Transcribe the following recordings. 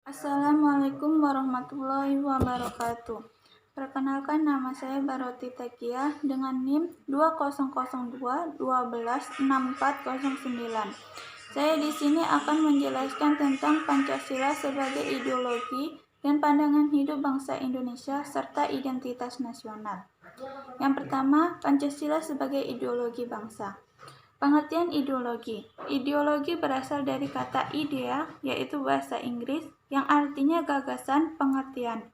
Assalamualaikum warahmatullahi wabarakatuh. Perkenalkan, nama saya Baroti Takiah dengan NIM 2002-12-6409. Saya di sini akan menjelaskan tentang Pancasila sebagai ideologi dan pandangan hidup bangsa Indonesia serta identitas nasional. Yang pertama, Pancasila sebagai ideologi bangsa. Pengertian ideologi. Ideologi berasal dari kata idea, yaitu bahasa Inggris, yang artinya gagasan, pengertian.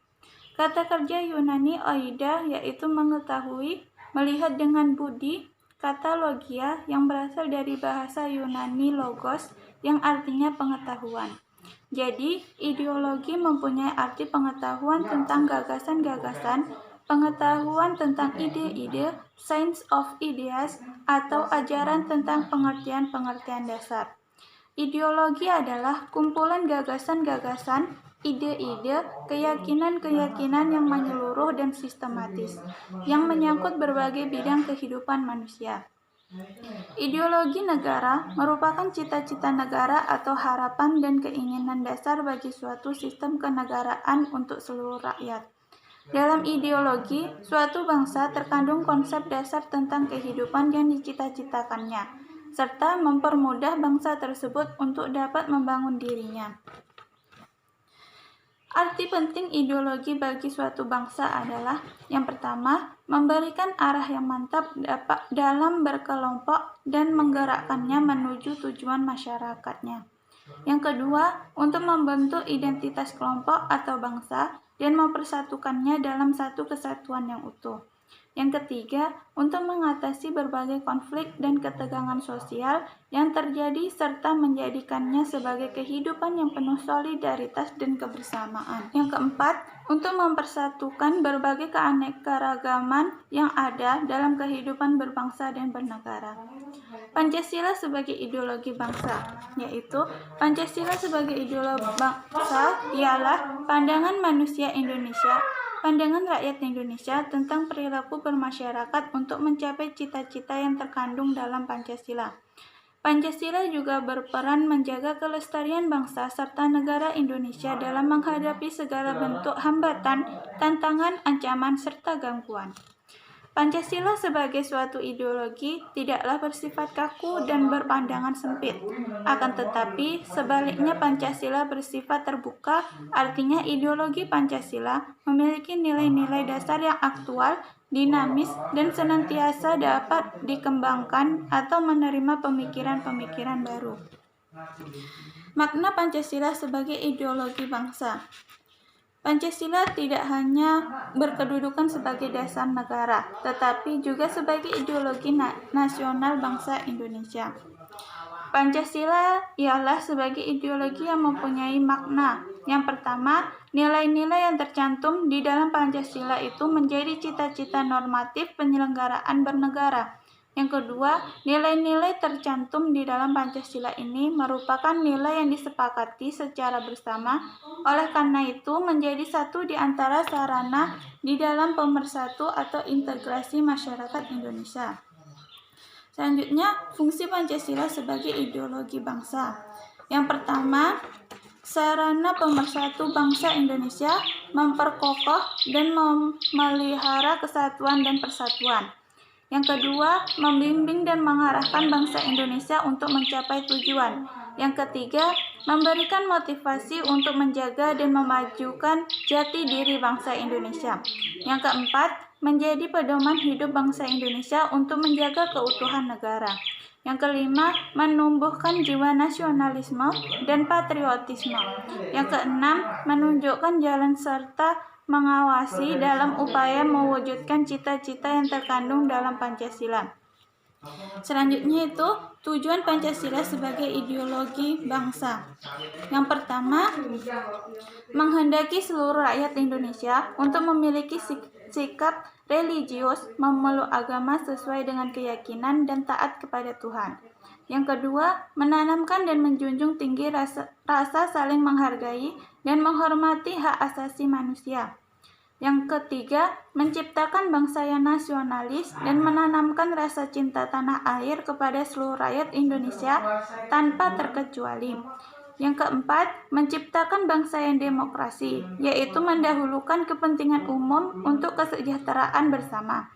Kata kerja Yunani oida, yaitu mengetahui, melihat dengan budi. Kata logia, yang berasal dari bahasa Yunani logos, yang artinya pengetahuan. Jadi, ideologi mempunyai arti pengetahuan tentang gagasan-gagasan, pengetahuan tentang ide-ide, science of ideas, atau ajaran tentang pengertian-pengertian dasar. Ideologi adalah kumpulan gagasan-gagasan, ide-ide, keyakinan-keyakinan yang menyeluruh dan sistematis, yang menyangkut berbagai bidang kehidupan manusia. Ideologi negara merupakan cita-cita negara atau harapan dan keinginan dasar bagi suatu sistem kenegaraan untuk seluruh rakyat. Dalam ideologi, suatu bangsa terkandung konsep dasar tentang kehidupan yang dicita-citakannya, serta mempermudah bangsa tersebut untuk dapat membangun dirinya. Arti penting ideologi bagi suatu bangsa adalah, yang pertama, memberikan arah yang mantap dalam berkelompok dan menggerakkannya menuju tujuan masyarakatnya. Yang kedua, untuk membentuk identitas kelompok atau bangsa dan mempersatukannya dalam satu kesatuan yang utuh. Yang ketiga, untuk mengatasi berbagai konflik dan ketegangan sosial yang terjadi serta menjadikannya sebagai kehidupan yang penuh solidaritas dan kebersamaan. Yang keempat, untuk mempersatukan berbagai keanekaragaman yang ada dalam kehidupan berbangsa dan bernegara. Pancasila sebagai ideologi bangsa, yaitu Pancasila sebagai ideologi bangsa ialah pandangan manusia Indonesia, pandangan rakyat Indonesia tentang perilaku bermasyarakat untuk mencapai cita-cita yang terkandung dalam Pancasila. Pancasila juga berperan menjaga kelestarian bangsa serta negara Indonesia dalam menghadapi segala bentuk hambatan, tantangan, ancaman, serta gangguan. Pancasila sebagai suatu ideologi tidaklah bersifat kaku dan berpandangan sempit. Akan tetapi, sebaliknya Pancasila bersifat terbuka, artinya ideologi Pancasila memiliki nilai-nilai dasar yang aktual, dinamis, dan senantiasa dapat dikembangkan atau menerima pemikiran-pemikiran baru. Makna Pancasila sebagai ideologi bangsa. Pancasila tidak hanya berkedudukan sebagai dasar negara, tetapi juga sebagai ideologi nasional bangsa Indonesia. Pancasila ialah sebagai ideologi yang mempunyai makna. Yang pertama, nilai-nilai yang tercantum di dalam Pancasila itu menjadi cita-cita normatif penyelenggaraan bernegara. Yang kedua, nilai-nilai tercantum di dalam Pancasila ini merupakan nilai yang disepakati secara bersama, oleh karena itu menjadi satu di antara sarana di dalam pemersatu atau integrasi masyarakat Indonesia. Selanjutnya, fungsi Pancasila sebagai ideologi bangsa. Yang pertama, sarana pemersatu bangsa Indonesia, memperkokoh dan memelihara kesatuan dan persatuan. Yang kedua, membimbing dan mengarahkan bangsa Indonesia untuk mencapai tujuan. Yang ketiga, memberikan motivasi untuk menjaga dan memajukan jati diri bangsa Indonesia. Yang keempat, menjadi pedoman hidup bangsa Indonesia untuk menjaga keutuhan negara. Yang kelima, menumbuhkan jiwa nasionalisme dan patriotisme. Yang keenam, menunjukkan jalan serta mengawasi dalam upaya mewujudkan cita-cita yang terkandung dalam Pancasila. Selanjutnya itu tujuan Pancasila sebagai ideologi bangsa. Yang pertama, menghendaki seluruh rakyat Indonesia untuk memiliki sikap religius, memeluk agama sesuai dengan keyakinan dan taat kepada Tuhan. Yang kedua, menanamkan dan menjunjung tinggi rasa saling menghargai dan menghormati hak asasi manusia. Yang ketiga, menciptakan bangsa yang nasionalis dan menanamkan rasa cinta tanah air kepada seluruh rakyat Indonesia tanpa terkecuali. Yang keempat, menciptakan bangsa yang demokrasi, yaitu mendahulukan kepentingan umum untuk kesejahteraan bersama.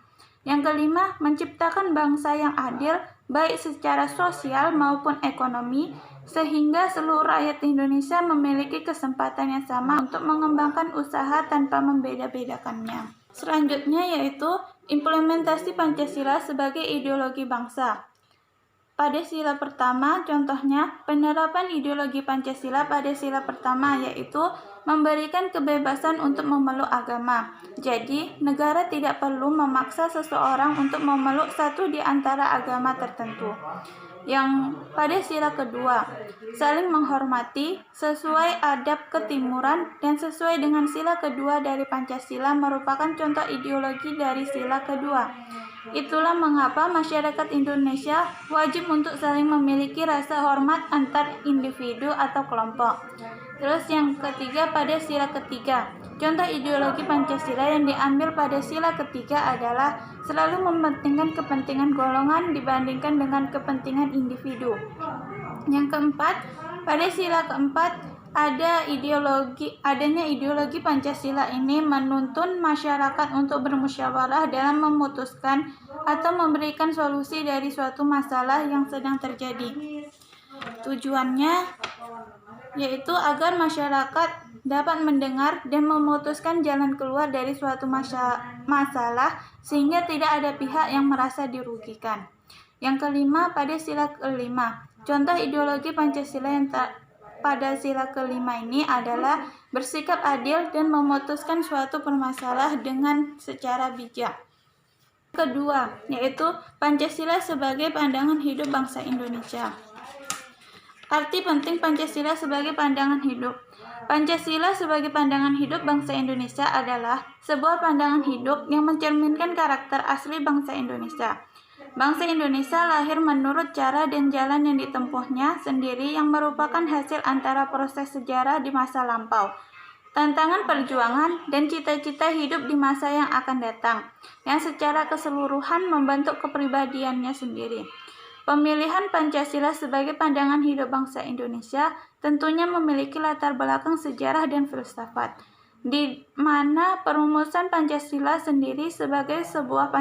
Yang kelima, menciptakan bangsa yang adil, baik secara sosial maupun ekonomi, sehingga seluruh rakyat Indonesia memiliki kesempatan yang sama untuk mengembangkan usaha tanpa membeda-bedakannya. Selanjutnya yaitu implementasi Pancasila sebagai ideologi bangsa. Pada sila pertama, contohnya penerapan ideologi Pancasila pada sila pertama yaitu memberikan kebebasan untuk memeluk agama. Jadi, negara tidak perlu memaksa seseorang untuk memeluk satu di antara agama tertentu. Yang pada sila kedua, saling menghormati sesuai adab ketimuran dan sesuai dengan sila kedua dari Pancasila merupakan contoh ideologi dari sila kedua. Itulah mengapa masyarakat Indonesia wajib untuk saling memiliki rasa hormat antar individu atau kelompok. Terus yang ketiga pada sila ketiga, contoh ideologi Pancasila yang diambil pada sila ketiga adalah selalu mementingkan kepentingan golongan dibandingkan dengan kepentingan individu. Yang keempat, pada sila keempat adanya ideologi Pancasila ini menuntun masyarakat untuk bermusyawarah dalam memutuskan atau memberikan solusi dari suatu masalah yang sedang terjadi. Tujuannya yaitu agar masyarakat dapat mendengar dan memutuskan jalan keluar dari suatu masalah sehingga tidak ada pihak yang merasa dirugikan. Yang kelima, pada sila kelima, contoh ideologi Pancasila yang pada sila kelima ini adalah bersikap adil dan memutuskan suatu permasalahan dengan secara bijak. Kedua, yaitu Pancasila sebagai pandangan hidup bangsa Indonesia. Arti penting Pancasila sebagai pandangan hidup. Pancasila sebagai pandangan hidup bangsa Indonesia adalah sebuah pandangan hidup yang mencerminkan karakter asli bangsa Indonesia. Bangsa Indonesia lahir menurut cara dan jalan yang ditempuhnya sendiri yang merupakan hasil antara proses sejarah di masa lampau, tantangan perjuangan, dan cita-cita hidup di masa yang akan datang, yang secara keseluruhan membentuk kepribadiannya sendiri. Pemilihan Pancasila sebagai pandangan hidup bangsa Indonesia tentunya memiliki latar belakang sejarah dan filsafat, di mana perumusan Pancasila sendiri sebagai sebuah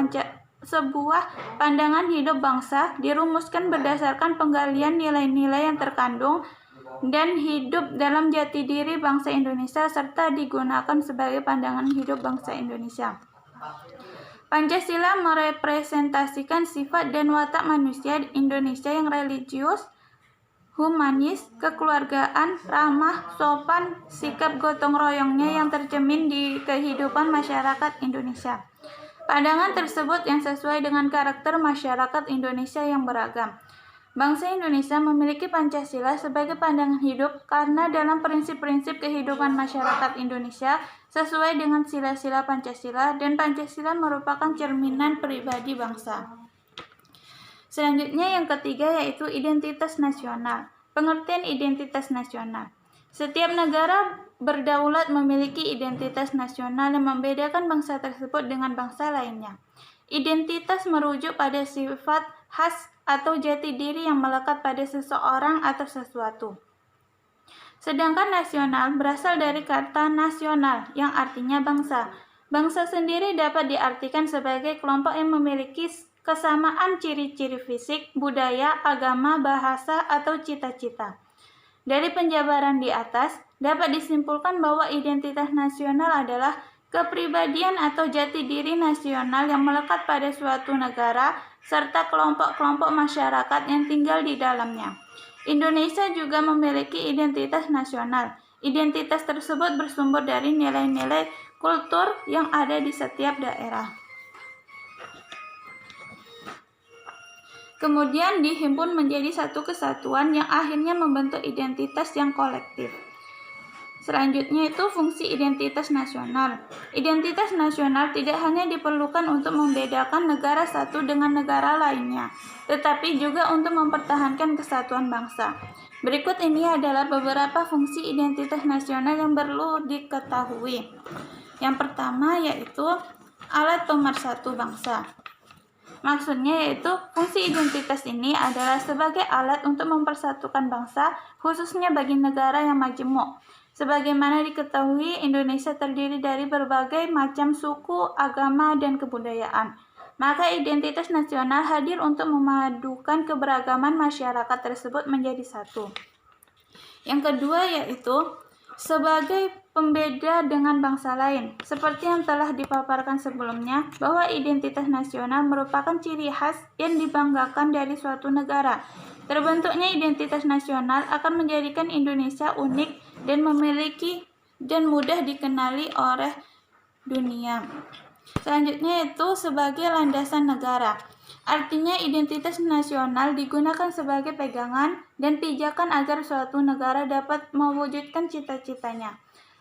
pandangan hidup bangsa dirumuskan berdasarkan penggalian nilai-nilai yang terkandung dan hidup dalam jati diri bangsa Indonesia serta digunakan sebagai pandangan hidup bangsa Indonesia. Pancasila merepresentasikan sifat dan watak manusia Indonesia yang religius, humanis, kekeluargaan, ramah, sopan, sikap gotong royongnya yang tercermin di kehidupan masyarakat Indonesia. Pandangan tersebut yang sesuai dengan karakter masyarakat Indonesia yang beragam. Bangsa Indonesia memiliki Pancasila sebagai pandangan hidup karena dalam prinsip-prinsip kehidupan masyarakat Indonesia sesuai dengan sila-sila Pancasila dan Pancasila merupakan cerminan pribadi bangsa. Selanjutnya yang ketiga yaitu identitas nasional. Pengertian identitas nasional. Setiap negara berdaulat memiliki identitas nasional yang membedakan bangsa tersebut dengan bangsa lainnya. Identitas merujuk pada sifat khas atau jati diri yang melekat pada seseorang atau sesuatu. Sedangkan nasional berasal dari kata nasional yang artinya bangsa. Bangsa sendiri dapat diartikan sebagai kelompok yang memiliki kesamaan ciri-ciri fisik, budaya, agama, bahasa, atau cita-cita. Dari penjabaran di atas, dapat disimpulkan bahwa identitas nasional adalah kepribadian atau jati diri nasional yang melekat pada suatu negara serta kelompok-kelompok masyarakat yang tinggal di dalamnya. Indonesia juga memiliki identitas nasional. Identitas tersebut bersumber dari nilai-nilai kultur yang ada di setiap daerah. Kemudian dihimpun menjadi satu kesatuan yang akhirnya membentuk identitas yang kolektif. Selanjutnya itu fungsi identitas nasional. Identitas nasional tidak hanya diperlukan untuk membedakan negara satu dengan negara lainnya, tetapi juga untuk mempertahankan kesatuan bangsa. Berikut ini adalah beberapa fungsi identitas nasional yang perlu diketahui. Yang pertama yaitu alat pemersatu bangsa. Maksudnya yaitu fungsi identitas ini adalah sebagai alat untuk mempersatukan bangsa, khususnya bagi negara yang majemuk. Sebagaimana diketahui, Indonesia terdiri dari berbagai macam suku, agama, dan kebudayaan. Maka identitas nasional hadir untuk memadukan keberagaman masyarakat tersebut menjadi satu. Yang kedua yaitu sebagai pembeda dengan bangsa lain. Seperti yang telah dipaparkan sebelumnya, bahwa identitas nasional merupakan ciri khas yang dibanggakan dari suatu negara. Terbentuknya identitas nasional akan menjadikan Indonesia unik dan memiliki dan mudah dikenali oleh dunia. Selanjutnya itu sebagai landasan negara. Artinya identitas nasional digunakan sebagai pegangan dan pijakan agar suatu negara dapat mewujudkan cita-citanya.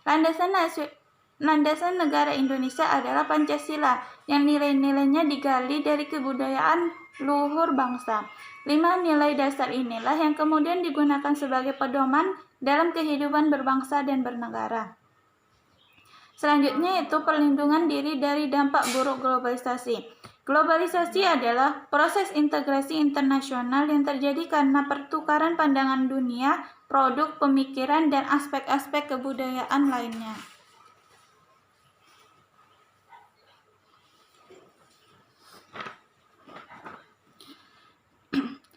Landasan negara Indonesia adalah Pancasila yang nilai-nilainya digali dari kebudayaan luhur bangsa. 5 nilai dasar inilah yang kemudian digunakan sebagai pedoman dalam kehidupan berbangsa dan bernegara. Selanjutnya yaitu perlindungan diri dari dampak buruk globalisasi. Globalisasi adalah proses integrasi internasional yang terjadi karena pertukaran pandangan dunia, produk, pemikiran, dan aspek-aspek kebudayaan lainnya.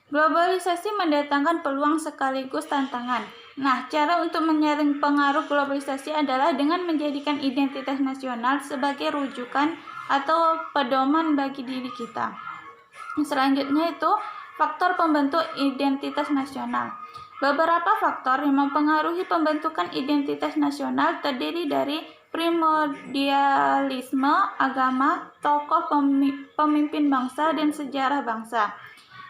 Globalisasi mendatangkan peluang sekaligus tantangan. Nah, cara untuk menyaring pengaruh globalisasi adalah dengan menjadikan identitas nasional sebagai rujukan atau pedoman bagi diri kita. Selanjutnya itu faktor pembentuk identitas nasional. Beberapa faktor yang mempengaruhi pembentukan identitas nasional terdiri dari primordialisme, agama, tokoh pemimpin bangsa, dan sejarah bangsa.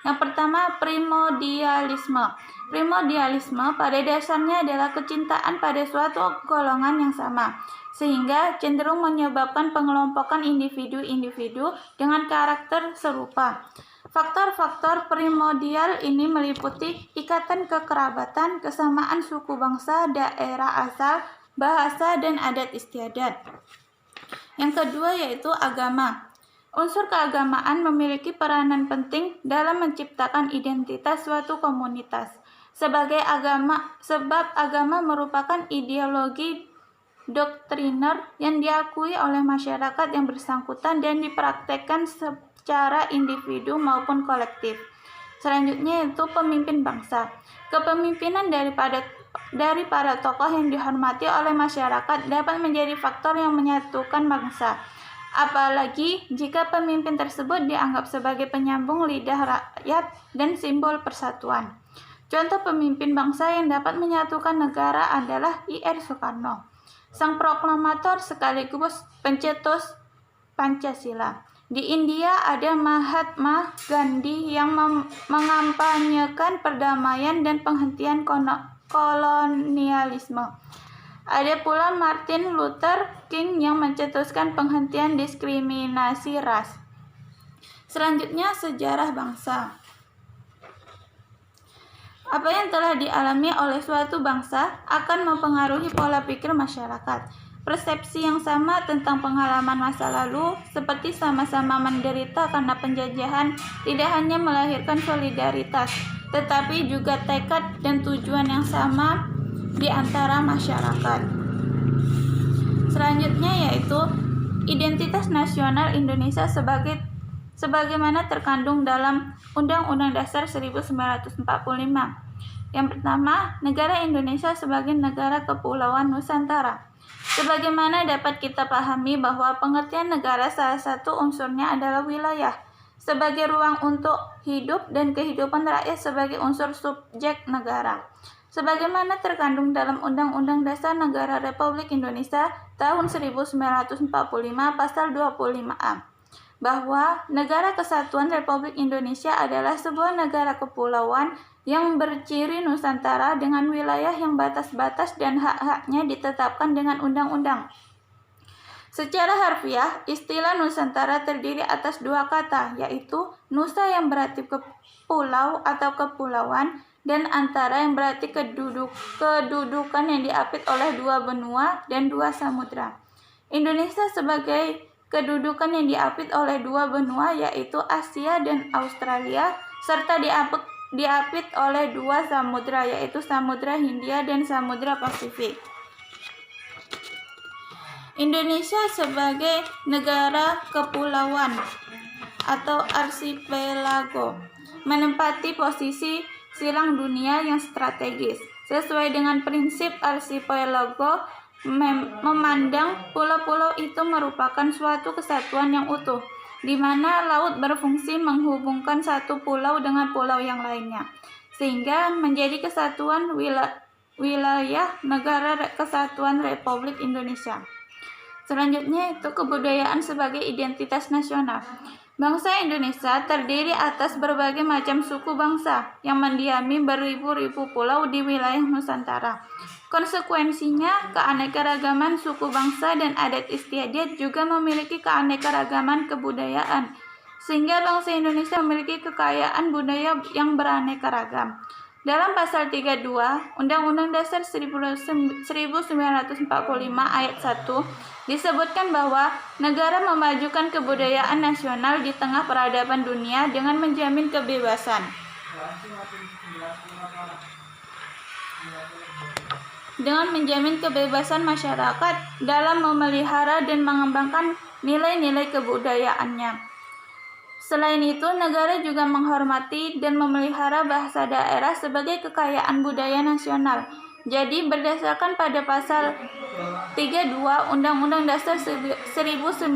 Yang pertama, primordialisme. Primordialisme pada dasarnya adalah kecintaan pada suatu golongan yang sama, sehingga cenderung menyebabkan pengelompokan individu-individu dengan karakter serupa. Faktor-faktor primordial ini meliputi ikatan kekerabatan, kesamaan suku bangsa, daerah asal, bahasa, dan adat istiadat. Yang kedua yaitu agama. Unsur keagamaan memiliki peranan penting dalam menciptakan identitas suatu komunitas. Sebab agama merupakan ideologi doktriner yang diakui oleh masyarakat yang bersangkutan dan dipraktekkan secara individu maupun kolektif. Selanjutnya yaitu pemimpin bangsa. Kepemimpinan dari para tokoh yang dihormati oleh masyarakat dapat menjadi faktor yang menyatukan bangsa. Apalagi jika pemimpin tersebut dianggap sebagai penyambung lidah rakyat dan simbol persatuan. Contoh pemimpin bangsa yang dapat menyatukan negara adalah I.R. Soekarno, sang proklamator sekaligus pencetus Pancasila. Di India ada Mahatma Gandhi yang mengampanyekan perdamaian dan penghentian kolonialisme. Ada pula Martin Luther King yang mencetuskan penghentian diskriminasi ras. Selanjutnya, sejarah bangsa. Apa yang telah dialami oleh suatu bangsa akan mempengaruhi pola pikir masyarakat. Persepsi yang sama tentang pengalaman masa lalu, seperti sama-sama menderita karena penjajahan, tidak hanya melahirkan solidaritas, tetapi juga tekad dan tujuan yang sama di antara masyarakat. Selanjutnya yaitu identitas nasional Indonesia sebagaimana terkandung dalam Undang-Undang Dasar 1945. Yang pertama, negara Indonesia sebagai negara kepulauan Nusantara. Sebagaimana dapat kita pahami bahwa pengertian negara salah satu unsurnya adalah wilayah sebagai ruang untuk hidup dan kehidupan rakyat sebagai unsur subjek negara. Sebagaimana terkandung dalam Undang-Undang Dasar Negara Republik Indonesia tahun 1945 pasal 25A, bahwa Negara Kesatuan Republik Indonesia adalah sebuah negara kepulauan yang berciri Nusantara dengan wilayah yang batas-batas dan hak-haknya ditetapkan dengan undang-undang. Secara harfiah, istilah Nusantara terdiri atas dua kata, yaitu Nusa yang berarti pulau atau kepulauan, dan Antara yang berarti kedudukan yang diapit oleh dua benua dan dua samudra. Indonesia sebagai kedudukan yang diapit oleh dua benua yaitu Asia dan Australia, serta diapit oleh dua samudra yaitu Samudra Hindia dan Samudra Pasifik. Indonesia sebagai negara kepulauan atau arsipelago menempati posisi silang dunia yang strategis. Sesuai dengan prinsip arsipelago, memandang pulau-pulau itu merupakan suatu kesatuan yang utuh, di mana laut berfungsi menghubungkan satu pulau dengan pulau yang lainnya, sehingga menjadi kesatuan wilayah Negara Kesatuan Republik Indonesia. Selanjutnya itu kebudayaan sebagai identitas nasional. Bangsa Indonesia terdiri atas berbagai macam suku bangsa yang mendiami beribu-ribu pulau di wilayah Nusantara. Konsekuensinya, keanekaragaman suku bangsa dan adat istiadat juga memiliki keanekaragaman kebudayaan, sehingga bangsa Indonesia memiliki kekayaan budaya yang beraneka ragam. Dalam pasal 32 Undang-Undang Dasar 1945 ayat 1 disebutkan bahwa negara memajukan kebudayaan nasional di tengah peradaban dunia dengan menjamin kebebasan. Masyarakat dalam memelihara dan mengembangkan nilai-nilai kebudayaannya. Selain itu, negara juga menghormati dan memelihara bahasa daerah sebagai kekayaan budaya nasional. Jadi, berdasarkan pada pasal 32 Undang-Undang Dasar 1945,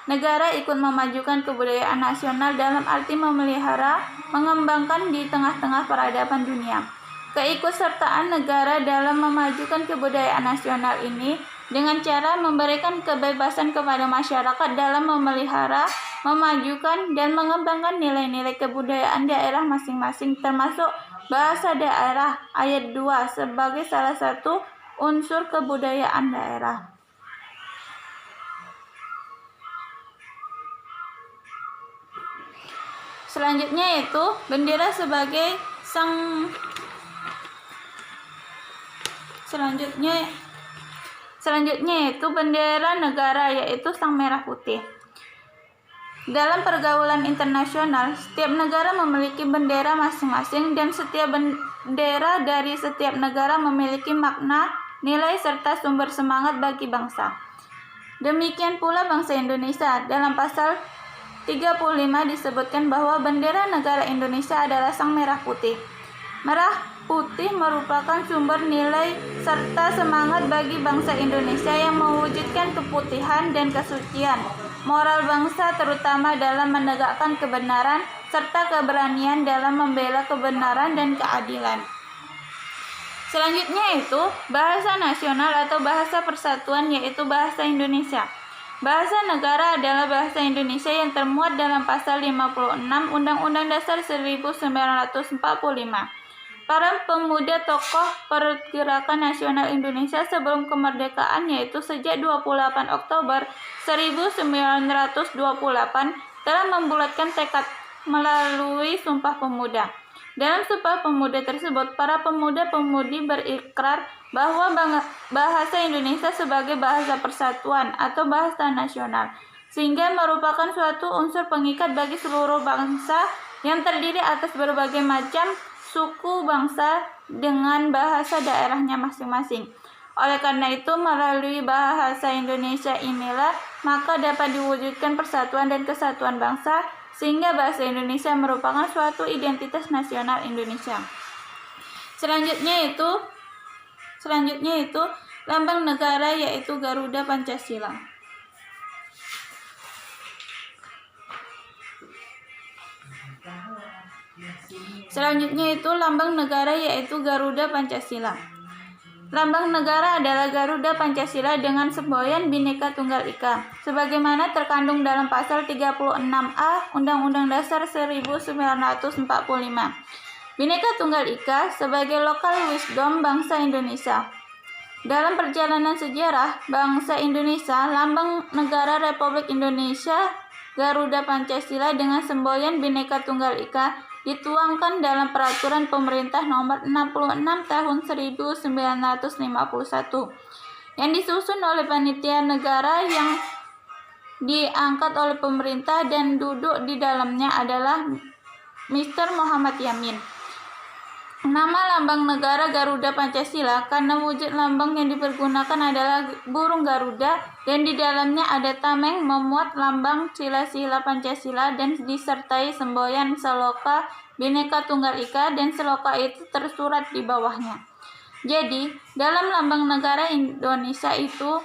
negara ikut memajukan kebudayaan nasional dalam arti memelihara, mengembangkan di tengah-tengah peradaban dunia. Keikutsertaan negara dalam memajukan kebudayaan nasional ini dengan cara memberikan kebebasan kepada masyarakat dalam memelihara, memajukan, dan mengembangkan nilai-nilai kebudayaan daerah masing-masing, termasuk bahasa daerah ayat 2 sebagai salah satu unsur kebudayaan daerah. Selanjutnya yaitu bendera sebagai Selanjutnya yaitu bendera negara, yaitu sang merah putih. Dalam pergaulan internasional, setiap negara memiliki bendera masing-masing dan setiap bendera dari setiap negara memiliki makna, nilai, serta sumber semangat bagi bangsa. Demikian pula bangsa Indonesia. Dalam pasal 35 disebutkan bahwa bendera negara Indonesia adalah sang merah putih. Merah putih merupakan sumber nilai serta semangat bagi bangsa Indonesia yang mewujudkan keputihan dan kesucian moral bangsa, terutama dalam menegakkan kebenaran serta keberanian dalam membela kebenaran dan keadilan. Selanjutnya itu bahasa nasional atau bahasa persatuan, yaitu bahasa Indonesia. Bahasa negara adalah bahasa Indonesia yang termuat dalam pasal 56 Undang-Undang Dasar 1945. Para pemuda tokoh pergerakan nasional Indonesia sebelum kemerdekaan, yaitu sejak 28 Oktober 1928, telah membulatkan tekad melalui Sumpah Pemuda. Dalam Sumpah Pemuda tersebut, para pemuda-pemudi berikrar bahwa bahasa Indonesia sebagai bahasa persatuan atau bahasa nasional, sehingga merupakan suatu unsur pengikat bagi seluruh bangsa yang terdiri atas berbagai macam suku bangsa dengan bahasa daerahnya masing-masing. Oleh karena itu, melalui bahasa Indonesia inilah maka dapat diwujudkan persatuan dan kesatuan bangsa, sehingga bahasa Indonesia merupakan suatu identitas nasional Indonesia. Selanjutnya itu lambang negara, yaitu Garuda Pancasila. Selanjutnya itu lambang negara, yaitu Garuda Pancasila. Lambang negara adalah Garuda Pancasila dengan semboyan Bhinneka Tunggal Ika, sebagaimana terkandung dalam pasal 36A Undang-Undang Dasar 1945. Bhinneka Tunggal Ika sebagai lokal wisdom bangsa Indonesia. Dalam perjalanan sejarah bangsa Indonesia, lambang negara Republik Indonesia Garuda Pancasila dengan semboyan Bhinneka Tunggal Ika dituangkan dalam Peraturan Pemerintah Nomor 66 Tahun 1951 yang disusun oleh Panitia Negara yang diangkat oleh pemerintah dan duduk di dalamnya adalah Mr. Muhammad Yamin. Nama lambang negara Garuda Pancasila karena wujud lambang yang dipergunakan adalah burung Garuda dan di dalamnya ada tameng memuat lambang sila-sila Pancasila dan disertai semboyan Saloka Bhinneka Tunggal Ika dan Saloka itu tersurat di bawahnya. Jadi, dalam lambang negara Indonesia itu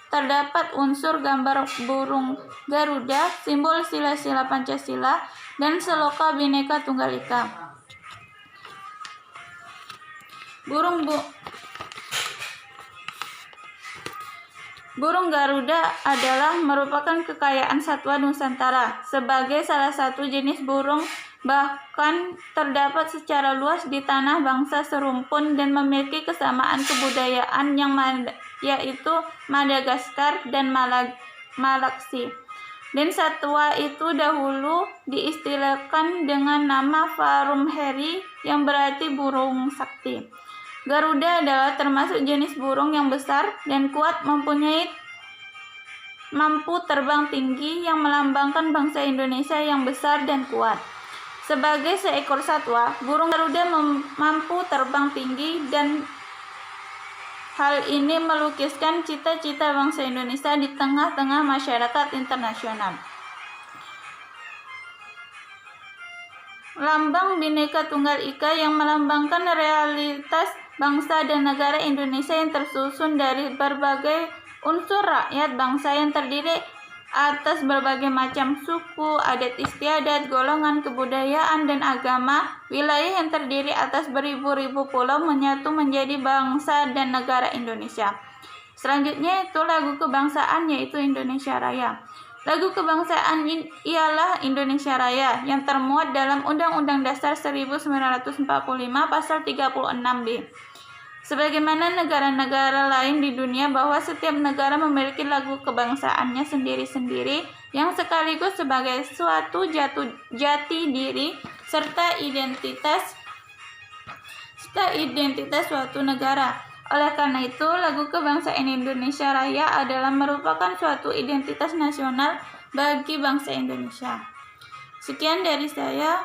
terdapat unsur gambar burung Garuda, simbol sila-sila Pancasila, dan Saloka Bhinneka Tunggal Ika. Burung Garuda adalah merupakan kekayaan satwa Nusantara. Sebagai salah satu jenis burung, bahkan terdapat secara luas di tanah bangsa serumpun dan memiliki kesamaan kebudayaan yaitu Madagaskar dan Malaksi. Dan satwa itu dahulu diistilahkan dengan nama Varumheri yang berarti burung sakti. Garuda adalah termasuk jenis burung yang besar dan kuat, mampu terbang tinggi yang melambangkan bangsa Indonesia yang besar dan kuat. Sebagai seekor satwa, burung Garuda mampu terbang tinggi dan hal ini melukiskan cita-cita bangsa Indonesia di tengah-tengah masyarakat internasional. Lambang Bhinneka Tunggal Ika yang melambangkan realitas bangsa dan negara Indonesia yang tersusun dari berbagai unsur rakyat bangsa yang terdiri atas berbagai macam suku, adat istiadat, golongan, kebudayaan, dan agama. Wilayah yang terdiri atas beribu-ribu pulau menyatu menjadi bangsa dan negara Indonesia. Selanjutnya itu lagu kebangsaan yaitu Indonesia Raya. Lagu kebangsaan ialah Indonesia Raya yang termuat dalam Undang-Undang Dasar 1945 Pasal 36B. Sebagaimana negara-negara lain di dunia bahwa setiap negara memiliki lagu kebangsaannya sendiri-sendiri yang sekaligus sebagai suatu jati diri serta identitas suatu negara. Oleh karena itu, lagu kebangsaan Indonesia Raya adalah merupakan suatu identitas nasional bagi bangsa Indonesia. Sekian dari saya.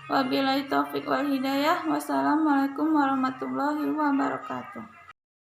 Wabillahi taufik wal hidayah. Wassalamualaikum warahmatullahi wabarakatuh.